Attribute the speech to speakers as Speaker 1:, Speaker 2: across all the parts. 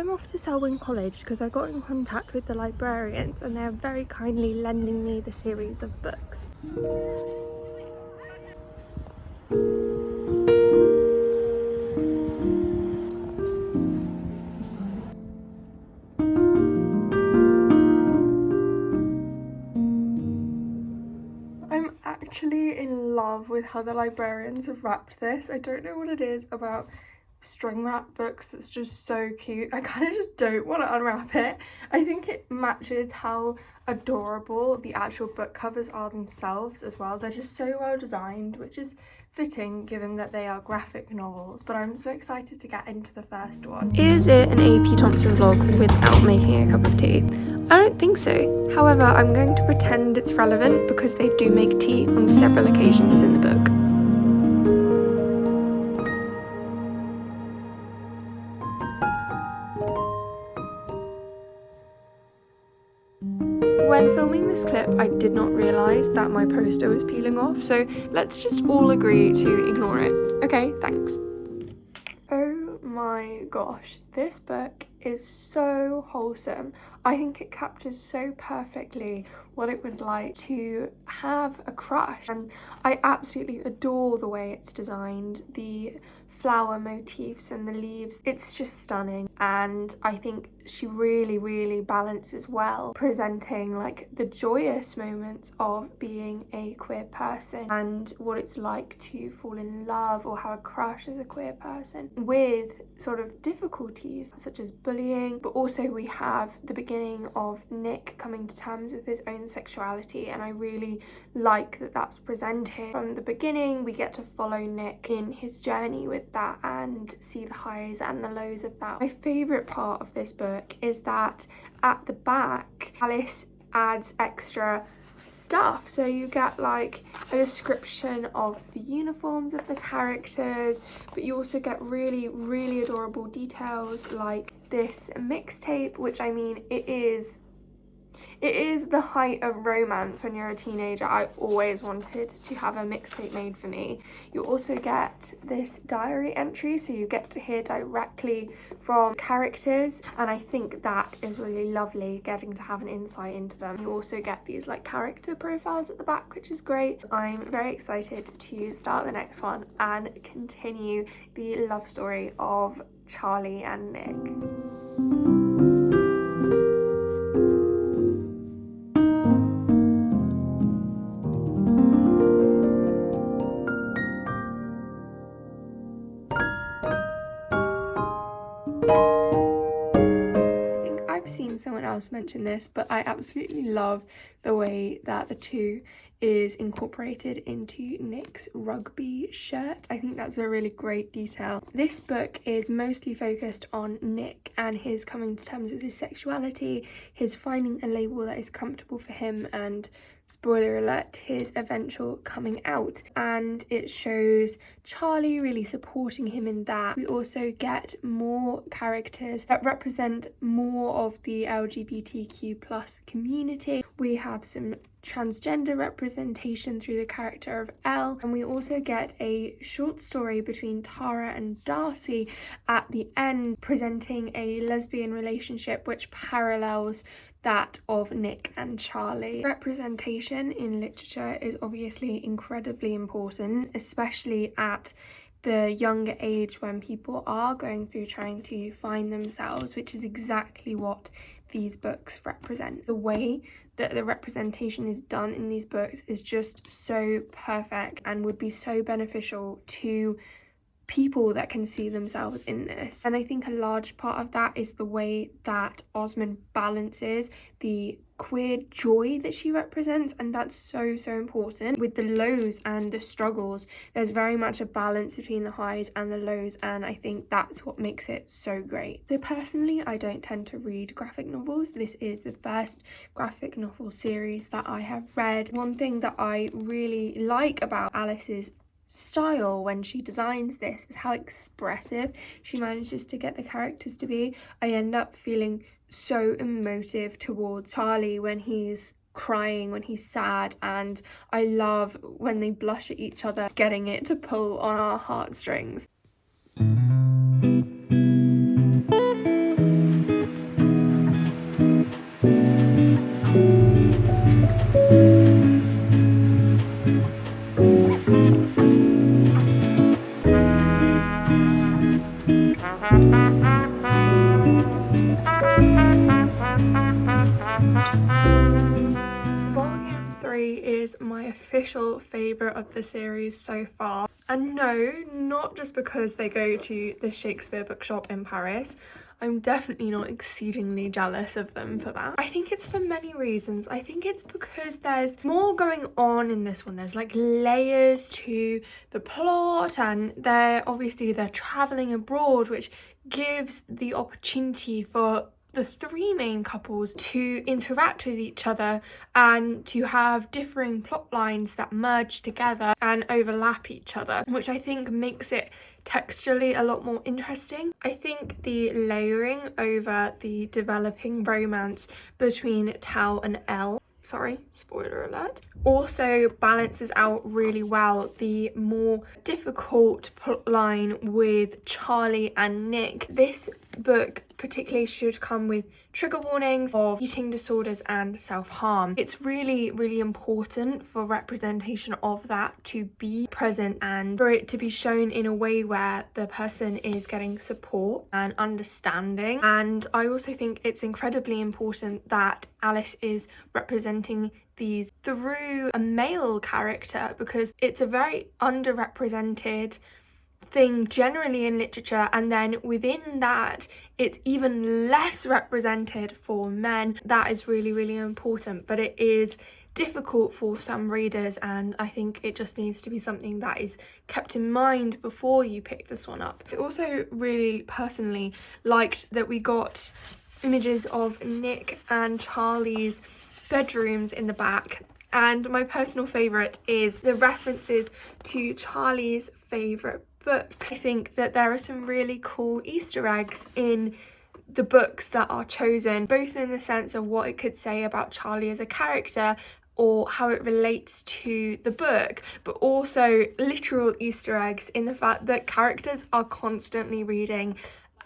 Speaker 1: I'm off to Selwyn College because I got in contact with the librarians and they're very kindly lending me the series of books. I'm actually in love with how the librarians have wrapped this. I don't know what it is about string wrap books that's just so cute. I kind of just don't want to unwrap it. I think it matches how adorable the actual book covers are themselves as well. They're just so well designed, which is fitting given that they are graphic novels, but I'm so excited to get into the first one. Is it an AP Thompson vlog without making a cup of tea? I don't think so. However, I'm going to pretend it's relevant because they do make tea on several occasions in the book. When filming this clip, I did not realise that my poster was peeling off, so let's just all agree to ignore it. Okay, thanks. Oh my gosh, this book is so wholesome. I think it captures so perfectly what it was like to have a crush, and I absolutely adore the way it's designed. The flower motifs and the leaves, it's just stunning, and I think she really balances well, presenting like the joyous moments of being a queer person and what it's like to fall in love or have a crush as a queer person, with sort of difficulties such as bullying, but also we have the beginning of Nick coming to terms with his own sexuality, and I really like that that's presented from the beginning. We get to follow Nick in his journey with that and see the highs and the lows of that. My favourite part of this book is that at the back Alice adds extra stuff, so you get like a description of the uniforms of the characters, but you also get really adorable details like this mixtape, which I mean it is the height of romance when you're a teenager. I always wanted to have a mixtape made for me. You also get this diary entry, so you get to hear directly from characters, and I think that is really lovely, getting to have an insight into them. You also get these like character profiles at the back, which is great. I'm very excited to start the next one and continue the love story of Charlie and Nick. Seen someone else mention this, but I absolutely love the way that the two is incorporated into Nick's rugby shirt. I think that's a really great detail. This book is mostly focused on Nick and his coming to terms with his sexuality, his finding a label that is comfortable for him, and spoiler alert, his eventual coming out, and it shows Charlie really supporting him in that. We also get more characters that represent more of the LGBTQ plus community. We have some transgender representation through the character of Elle, and we also get a short story between Tara and Darcy at the end, presenting a lesbian relationship which parallels that of Nick and Charlie. Representation in literature is obviously incredibly important, especially at the younger age when people are going through trying to find themselves, which is exactly what these books represent. The way that the representation is done in these books is just so perfect and would be so beneficial to people that can see themselves in this. And I think a large part of that is the way that Oseman balances the queer joy that she represents, and that's so important. With the lows and the struggles, there's very much a balance between the highs and the lows, and I think that's what makes it so great. So personally, I don't tend to read graphic novels. This is the first graphic novel series that I have read. One thing that I really like about Alice's style when she designs this is how expressive she manages to get the characters to be. I end up feeling so emotive towards Charlie when he's crying, when he's sad, and I love when they blush at each other, getting it to pull on our heartstrings. Volume 3 is my official favourite of the series so far. And no, not just because they go to the Shakespeare bookshop in Paris. I'm definitely not exceedingly jealous of them for that. I think it's for many reasons. I think it's because there's more going on in this one. There's like layers to the plot, and they're traveling abroad, which gives the opportunity for the three main couples to interact with each other and to have differing plot lines that merge together and overlap each other, which I think makes it texturally a lot more interesting. I think the layering over the developing romance between Tao and Elle, sorry, spoiler alert, also balances out really well the more difficult plot line with Charlie and Nick. This book particularly should come with trigger warnings of eating disorders and self-harm. It's really, really important for representation of that to be present and for it to be shown in a way where the person is getting support and understanding. And I also think it's incredibly important that Alice is representing these through a male character, because it's a very underrepresented thing generally in literature, and then within that it's even less represented for men. That is really, really important, but it is difficult for some readers, and I think it just needs to be something that is kept in mind before you pick this one up. I also really personally liked that we got images of Nick and Charlie's bedrooms in the back, and my personal favourite is the references to Charlie's favourite books. I think that there are some really cool Easter eggs in the books that are chosen, both in the sense of what it could say about Charlie as a character or how it relates to the book, but also literal Easter eggs in the fact that characters are constantly reading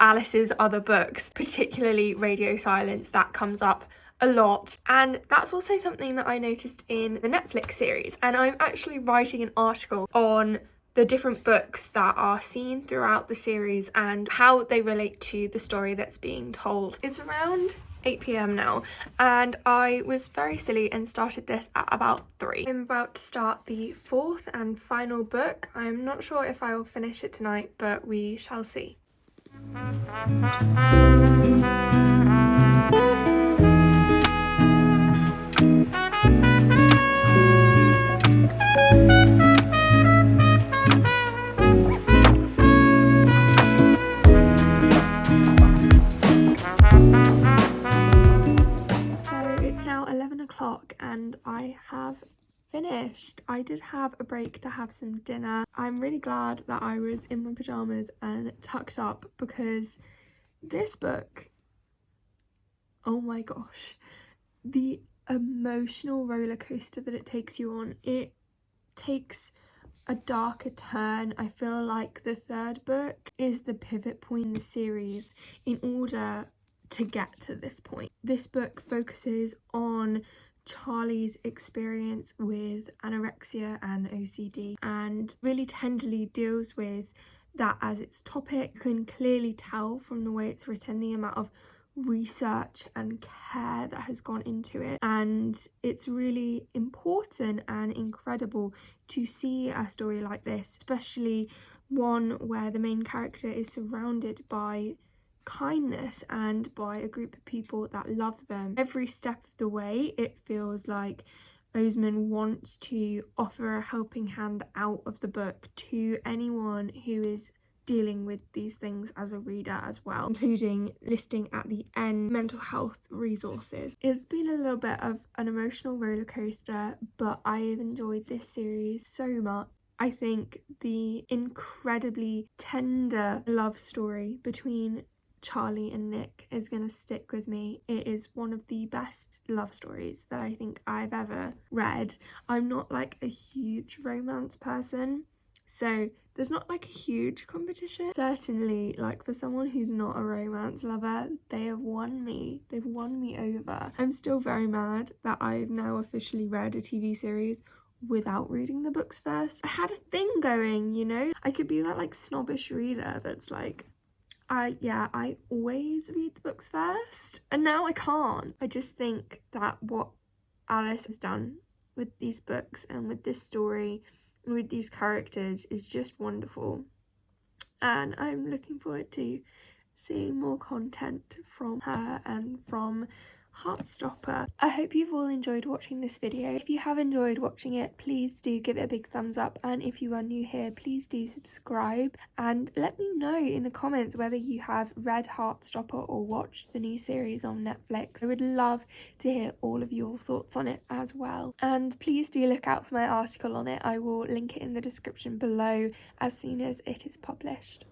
Speaker 1: Alice's other books, particularly Radio Silence. That comes up a lot, and that's also something that I noticed in the Netflix series, and I'm actually writing an article on the different books that are seen throughout the series and how they relate to the story that's being told. It's around 8 p.m. now, and I was very silly and started this at about 3. I'm about to start the fourth and final book. I'm not sure if I will finish it tonight, but we shall see. Now 11 o'clock and I have finished. I did have a break to have some dinner. I'm really glad that I was in my pajamas and tucked up, because this book, oh my gosh, the emotional roller coaster that it takes you on, it takes a darker turn. I feel like the third book is the pivot point in the series in order to get to this point. This book focuses on Charlie's experience with anorexia and OCD and really tenderly deals with that as its topic. You can clearly tell from the way it's written the amount of research and care that has gone into it, and it's really important and incredible to see a story like this, especially one where the main character is surrounded by kindness and by a group of people that love them. Every step of the way it feels like Oseman wants to offer a helping hand out of the book to anyone who is dealing with these things as a reader as well, including listing at the end mental health resources. It's been a little bit of an emotional roller coaster, but I have enjoyed this series so much. I think the incredibly tender love story between Charlie and Nick is going to stick with me. It is one of the best love stories that I think I've ever read. I'm not like a huge romance person, so there's not like a huge competition. Certainly, like for someone who's not a romance lover, they have won me. They've won me over. I'm still very mad that I've now officially read a TV series without reading the books first. I had a thing going, you know? I could be that like snobbish reader that's like, I always read the books first, and now I can't. I just think that what Alice has done with these books and with this story and with these characters is just wonderful, and I'm looking forward to seeing more content from her and from Heartstopper. I hope you've all enjoyed watching this video. If you have enjoyed watching it, please do give it a big thumbs up, and if you are new here, please do subscribe and let me know in the comments whether you have read Heartstopper or watched the new series on Netflix. I would love to hear all of your thoughts on it as well, and please do look out for my article on it. I will link it in the description below as soon as it is published.